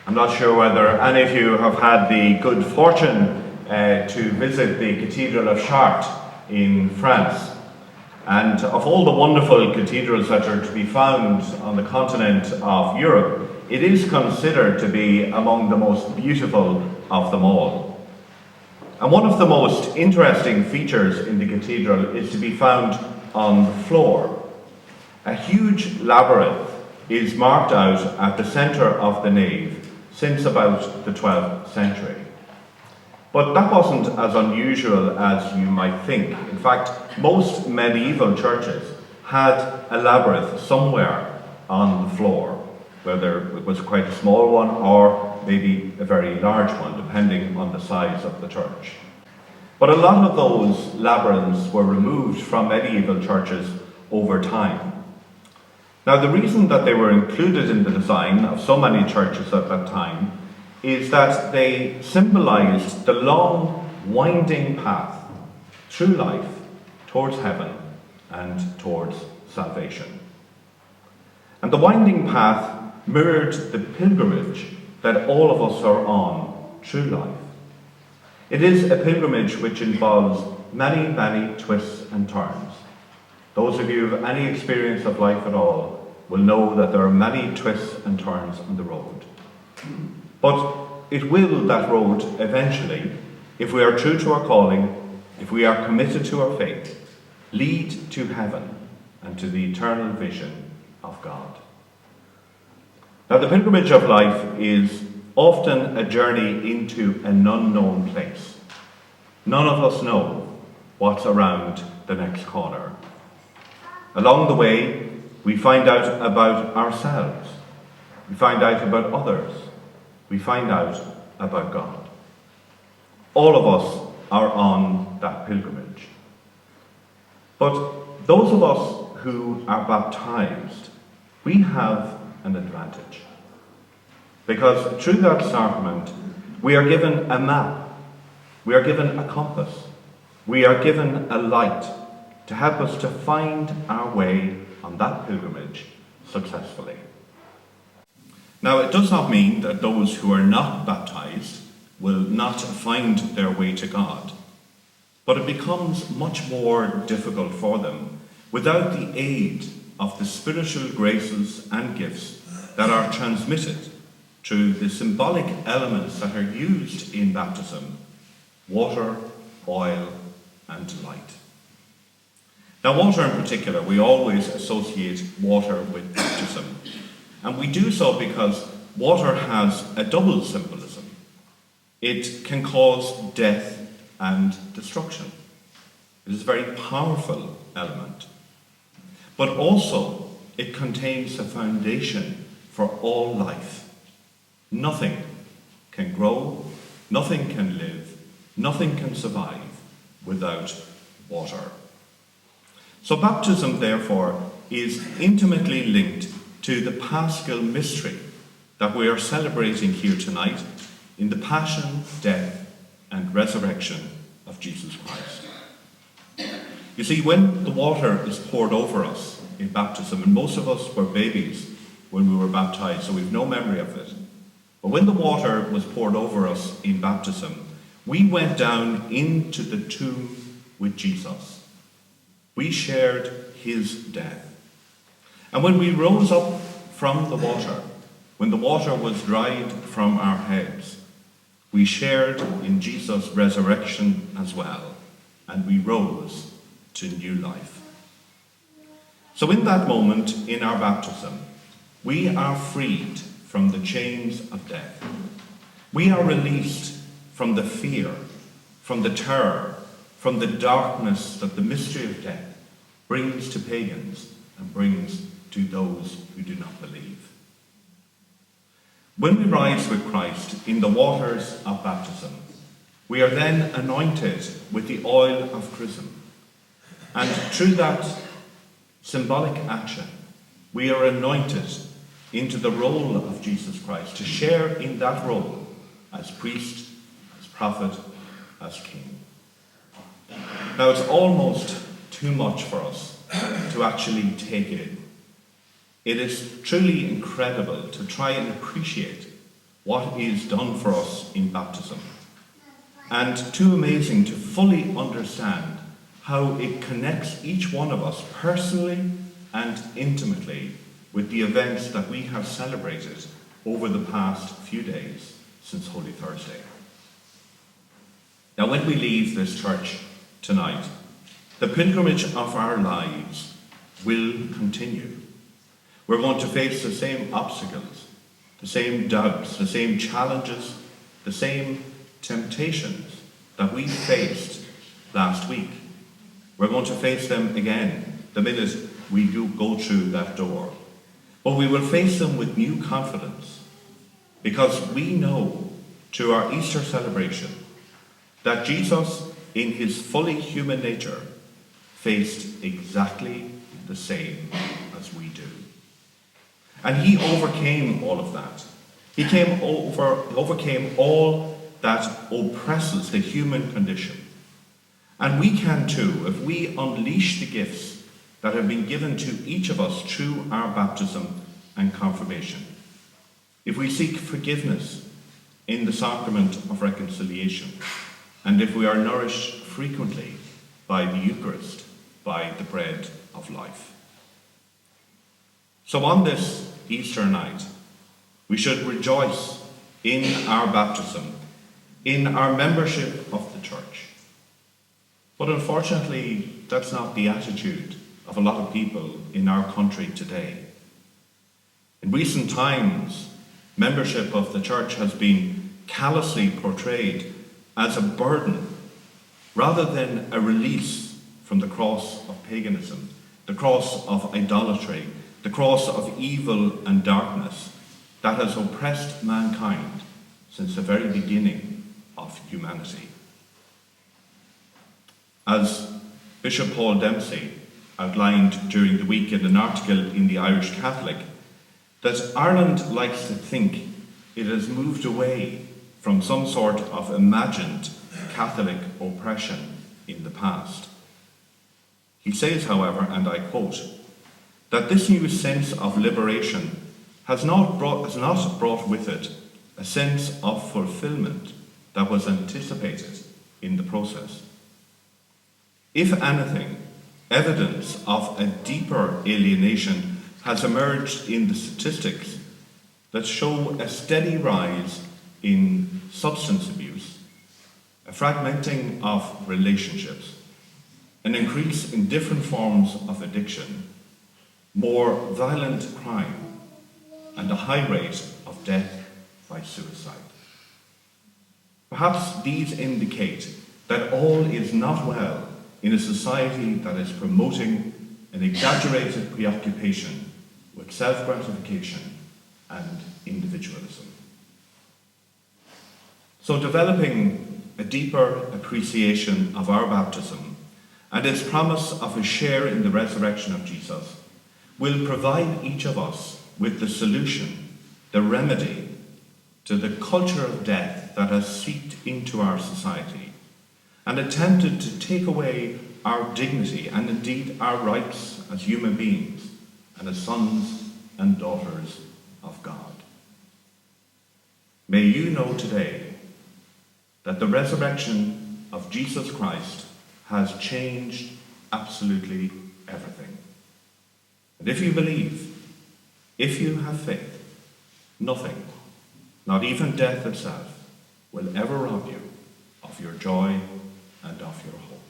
I'm not sure whether any of you have had the good fortune to visit the Cathedral of Chartres in France. And of all the wonderful cathedrals that are to be found on the continent of Europe, it is considered to be among the most beautiful of them all. And one of the most interesting features in the cathedral is to be found on the floor. A huge labyrinth is marked out at the centre of the nave since about the 12th century. But that wasn't as unusual as you might think. In fact, most medieval churches had a labyrinth somewhere on the floor, whether it was quite a small one or maybe a very large one, depending on the size of the church. But a lot of those labyrinths were removed from medieval churches over time. Now, the reason that they were included in the design of so many churches at that time is that they symbolized the long, winding path through life towards heaven and towards salvation. And the winding path mirrored the pilgrimage that all of us are on through life. It is a pilgrimage which involves many, many twists and turns. Those of you who have any experience of life at all will know that there are many twists and turns on the road. But it will, that road, eventually, if we are true to our calling, if we are committed to our faith, lead to heaven and to the eternal vision of God. Now, the pilgrimage of life is often a journey into an unknown place. None of us know what's around the next corner. Along the way, we find out about ourselves. We find out about others. We find out about God. All of us are on that pilgrimage. But those of us who are baptized, we have an advantage. Because through that sacrament, we are given a map. We are given a compass. We are given a light to help us to find our way on that pilgrimage successfully. Now, it does not mean that those who are not baptized will not find their way to God, but it becomes much more difficult for them without the aid of the spiritual graces and gifts that are transmitted through the symbolic elements that are used in baptism: water, oil, and light. Now, water in particular, we always associate water with baptism. And we do so because water has a double symbolism. It can cause death and destruction. It is a very powerful element. But also, it contains the foundation for all life. Nothing can grow, nothing can live, nothing can survive without water. So baptism, therefore, is intimately linked to the Paschal mystery that we are celebrating here tonight in the passion, death, and resurrection of Jesus Christ. You see, when the water is poured over us in baptism, and most of us were babies when we were baptized, so we've no memory of it, but when the water was poured over us in baptism, we went down into the tomb with Jesus. We shared his death. And when we rose up from the water, when the water was dried from our heads, we shared in Jesus' resurrection as well, and we rose to new life. So in that moment, in our baptism, we are freed from the chains of death. We are released from the fear, from the terror, from the darkness that the mystery of death brings to pagans and brings to those who do not believe. When we rise with Christ in the waters of baptism, we are then anointed with the oil of chrism. And through that symbolic action, we are anointed into the role of Jesus Christ, to share in that role as priest, as prophet, as king. Now, it's almost too much for us to actually take in. It is truly incredible to try and appreciate what is done for us in baptism, and too amazing to fully understand how it connects each one of us personally and intimately with the events that we have celebrated over the past few days since Holy Thursday. Now, when we leave this church tonight, the pilgrimage of our lives will continue. We're going to face the same obstacles, the same doubts, the same challenges, the same temptations that we faced last week. We're going to face them again the minute we do go through that door. But we will face them with new confidence, because we know through our Easter celebration that Jesus, in his fully human nature, faced exactly the same as we do. And he overcame all of that. He overcame all that oppresses the human condition. And we can too, if we unleash the gifts that have been given to each of us through our baptism and confirmation. If we seek forgiveness in the sacrament of reconciliation, and if we are nourished frequently by the Eucharist, by the bread of life. So on this Easter night, we should rejoice in our baptism, in our membership of the church. But unfortunately, that's not the attitude of a lot of people in our country today. In recent times, membership of the church has been callously portrayed as a burden rather than a release from the cross of paganism, the cross of idolatry, the cross of evil and darkness that has oppressed mankind since the very beginning of humanity. As Bishop Paul Dempsey outlined during the week in an article in the Irish Catholic, that Ireland likes to think it has moved away from some sort of imagined Catholic oppression in the past. He says, however, and I quote, that this new sense of liberation has not brought with it a sense of fulfillment that was anticipated in the process. If anything, evidence of a deeper alienation has emerged in the statistics that show a steady rise in substance abuse, a fragmenting of relationships, an increase in different forms of addiction, more violent crime, and a high rate of death by suicide. Perhaps these indicate that all is not well in a society that is promoting an exaggerated preoccupation with self-gratification and individualism. So developing a deeper appreciation of our baptism and its promise of a share in the resurrection of Jesus will provide each of us with the solution, the remedy to the culture of death that has seeped into our society and attempted to take away our dignity and indeed our rights as human beings and as sons and daughters of God. May you know today that the resurrection of Jesus Christ has changed absolutely everything. And if you believe, if you have faith, nothing, not even death itself, will ever rob you of your joy and of your hope.